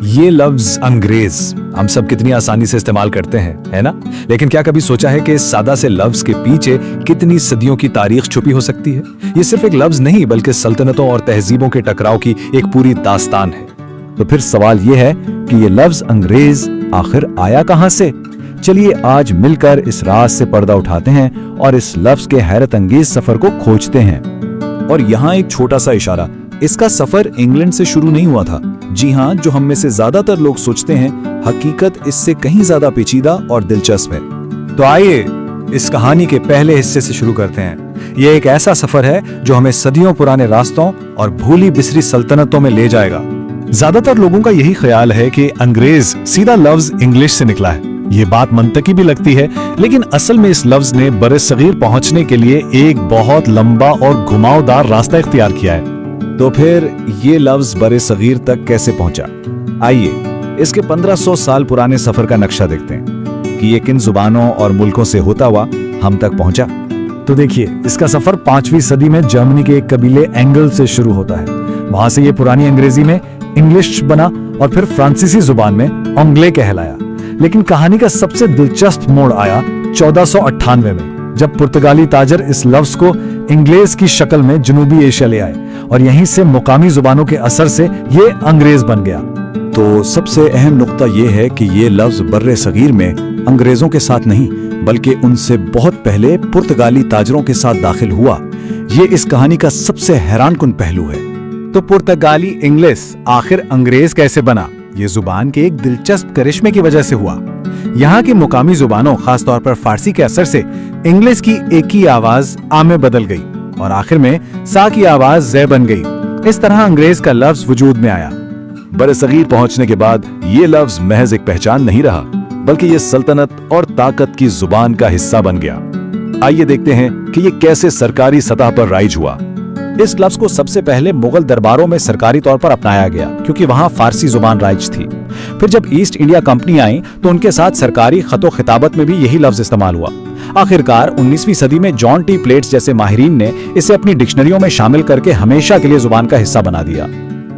یہ لفظ انگریز ہم سب کتنی آسانی سے استعمال کرتے ہیں، ہے نا؟ لیکن کیا کبھی سوچا ہے کہ اس سادہ سے لفظ کے پیچھے کتنی صدیوں کی تاریخ چھپی ہو سکتی ہے؟ یہ صرف ایک لفظ نہیں بلکہ سلطنتوں اور تہذیبوں کے ٹکراؤ کی ایک پوری داستان ہے۔ تو پھر سوال یہ ہے کہ یہ لفظ انگریز آخر آیا کہاں سے؟ چلیے آج مل کر اس راز سے پردہ اٹھاتے ہیں اور اس لفظ کے حیرت انگیز سفر کو کھوجتے ہیں۔ اور یہاں ایک چھوٹا سا اشارہ، اس کا سفر انگلینڈ سے شروع نہیں ہوا تھا۔ جی ہاں، جو ہم میں سے زیادہ تر لوگ سوچتے ہیں، حقیقت اس سے کہیں زیادہ پیچیدہ اور دلچسپ ہے۔ تو آئیے اس کہانی کے پہلے حصے سے شروع کرتے ہیں۔ یہ ایک ایسا سفر ہے جو ہمیں صدیوں پرانے راستوں اور بھولی بسری سلطنتوں میں لے جائے گا۔ زیادہ تر لوگوں کا یہی خیال ہے کہ انگریز سیدھا لفظ انگلش سے نکلا ہے۔ یہ بات منطقی بھی لگتی ہے، لیکن اصل میں اس لفظ نے برصغیر پہنچنے کے لیے ایک بہت لمبا اور گھماؤدار راستہ اختیار کیا ہے۔ تو پھر یہ لفظ برصغیر تک کیسے پہنچا؟ آئیے اس کے 1500 سال پرانے سفر کا نقشہ دیکھتے ہیں کہ یہ کن زبانوں اور ملکوں سے ہوتا ہوا ہم تک پہنچا۔ تو دیکھیے، اس کا سفر 5ویں صدی میں جرمنی کے ایک قبیلے اینگل سے شروع ہوتا ہے۔ وہاں سے یہ پرانی انگریزی میں انگلش بنا اور پھر فرانسیسی زبان میں انگلے کہلایا۔ لیکن کہانی کا سب سے دلچسپ موڑ آیا 1498 میں، جب پرتگالی تاجر اس لفظ کو انگلیز کی شکل میں جنوبی ایشیا لے آئے اور یہیں سے مقامی زبانوں کے اثر سے یہ انگریز بن گیا۔ تو سب سے اہم نقطہ یہ ہے کہ یہ لفظ برصغیر میں انگریزوں کے ساتھ نہیں بلکہ ان سے بہت پہلے پرتگالی تاجروں کے ساتھ داخل ہوا۔ یہ اس کہانی کا سب سے حیران کن پہلو ہے۔ تو پرتگالی انگلش آخر انگریز کیسے بنا؟ یہ زبان کے ایک دلچسپ کرشمے کی وجہ سے ہوا۔ یہاں کی مقامی زبانوں، خاص طور پر فارسی کے اثر سے انگلش کی ایک ہی آواز آ میں بدل گئی اور آخر میں سا کی آواز زے بن گئی۔ اس طرح انگریز کا لفظ وجود میں آیا۔ برصغیر پہنچنے کے بعد یہ لفظ محض ایک پہچان نہیں رہا بلکہ یہ سلطنت اور طاقت کی زبان کا حصہ بن گیا۔ آئیے دیکھتے ہیں کہ یہ کیسے سرکاری سطح پر رائج ہوا۔ اس لفظ کو سب سے پہلے مغل درباروں میں سرکاری طور پر اپنایا گیا کیونکہ وہاں فارسی زبان رائج تھی۔ پھر جب ایسٹ انڈیا کمپنی آئی تو ان کے ساتھ سرکاری خط و خطابت میں بھی یہی لفظ استعمال ہوا۔ آخرکار 19ویں صدی میں جان ٹی پلیٹس جیسے ماہرین نے اسے اپنی ڈکشنریوں میں شامل کر کے ہمیشہ کے لیے زبان کا حصہ بنا دیا۔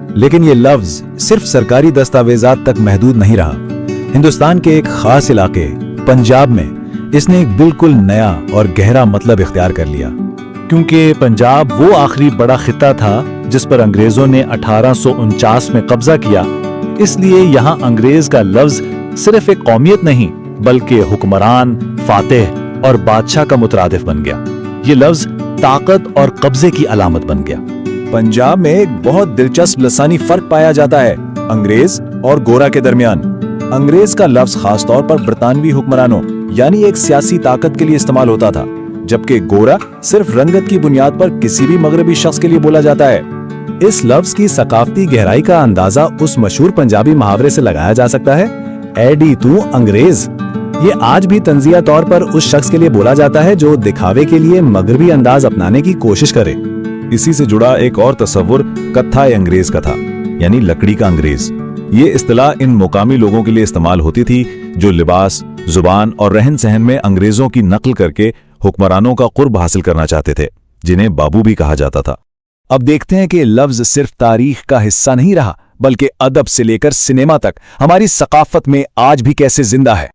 لیکن یہ لفظ صرف سرکاری دستاویزات تک محدود نہیں رہا۔ ہندوستان کے ایک خاص علاقے پنجاب میں اس نے ایک بالکل نیا اور گہرا مطلب اختیار کر لیا۔ کیونکہ پنجاب وہ آخری بڑا خطہ تھا جس پر انگریزوں نے 1849 میں قبضہ کیا، اس لیے یہاں انگریز کا لفظ صرف ایک قومیت نہیں بلکہ حکمران، فاتح اور بادشاہ کا مترادف بن گیا۔ یہ لفظ طاقت اور قبضے کی علامت بن گیا۔ پنجاب میں ایک بہت دلچسپ لسانی فرق پایا جاتا ہے انگریز اور گورا کے درمیان۔ انگریز کا لفظ خاص طور پر برطانوی حکمرانوں یعنی ایک سیاسی طاقت کے لیے استعمال ہوتا تھا، جبکہ گورا صرف رنگت کی بنیاد پر کسی بھی مغربی شخص کے لیے بولا جاتا ہے۔ اس لفظ کی ثقافتی گہرائی کا اندازہ اس مشہور پنجابی محاورے سے لگایا جا سکتا ہے، اے ڈی تو انگریز۔ یہ آج بھی طنزیہ طور پر اس شخص کے لیے بولا جاتا ہے جو دکھاوے کے لیے مغربی انداز اپنانے کی کوشش کرے۔ اسی سے جڑا ایک اور تصور کتھائے انگریز کا تھا، یعنی لکڑی کا انگریز۔ یہ اصطلاح ان مقامی لوگوں کے لیے استعمال ہوتی تھی جو لباس، زبان اور رہن سہن میں انگریزوں کی نقل کر کے حکمرانوں کا قرب حاصل کرنا چاہتے تھے، جنہیں بابو بھی کہا جاتا تھا۔ اب دیکھتے ہیں کہ لفظ صرف تاریخ کا حصہ نہیں رہا بلکہ ادب سے لے کر سنیما تک ہماری ثقافت میں آج بھی کیسے زندہ ہے۔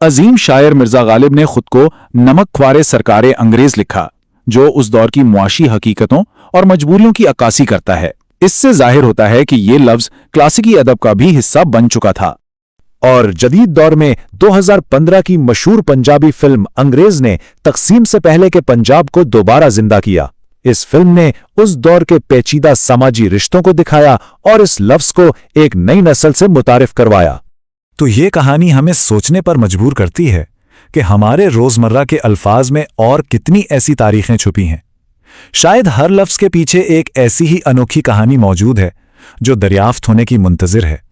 عظیم شاعر مرزا غالب نے خود کو نمک خوارے سرکار انگریز لکھا، جو اس دور کی معاشی حقیقتوں اور مجبوریوں کی عکاسی کرتا ہے۔ اس سے ظاہر ہوتا ہے کہ یہ لفظ کلاسیکی ادب کا بھی حصہ بن چکا تھا۔ اور جدید دور میں 2015 کی مشہور پنجابی فلم انگریز نے تقسیم سے پہلے کے پنجاب کو دوبارہ زندہ کیا۔ اس فلم نے اس دور کے پیچیدہ سماجی رشتوں کو دکھایا اور اس لفظ کو ایک نئی نسل سے متعارف کروایا۔ تو یہ کہانی ہمیں سوچنے پر مجبور کرتی ہے کہ ہمارے روزمرہ کے الفاظ میں اور کتنی ایسی تاریخیں چھپی ہیں۔ شاید ہر لفظ کے پیچھے ایک ایسی ہی انوکھی کہانی موجود ہے جو دریافت ہونے کی منتظر ہے۔